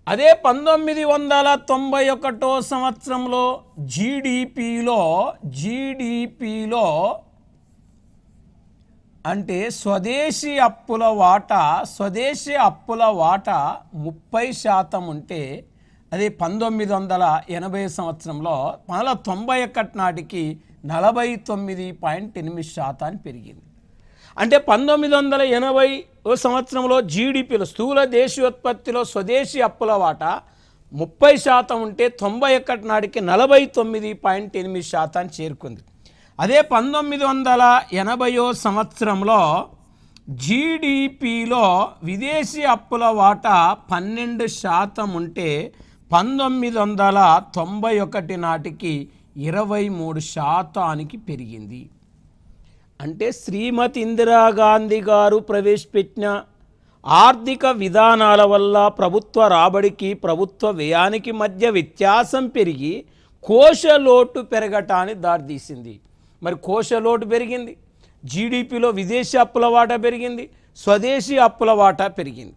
అదే 1991 సంవత్సరంలో జీడిపిలో అంటే స్వదేశీ అప్పుల వాటా 30% ఉంటే, అదే 1980 సంవత్సరంలో 1991 నాటికి 49.8% పెరిగింది. అంటే 1980 సంవత్సరంలో జీడిపిలో స్థూల దేశీయోత్పత్తిలో స్వదేశీ అప్పుల వాటా 30% ఉంటే 91 నాటికి 49.8% చేరుకుంది. అదే 1980 సంవత్సరంలో జీడిపిలో విదేశీ అప్పుల వాటా 12% ఉంటే 1991 నాటికి 23% పెరిగింది. అంటే శ్రీమతి ఇందిరాగాంధీ గారు ప్రవేశపెట్టిన ఆర్థిక విధానాల వల్ల ప్రభుత్వ రాబడికి ప్రభుత్వ వ్యయానికి మధ్య వ్యత్యాసం పెరిగి కోశలోటు పెరగటానికి దారితీసింది. మరి కోశలోటు పెరిగింది, జీడిపిలో విదేశీ అప్పుల వాటా పెరిగింది, స్వదేశీ అప్పుల వాటా పెరిగింది.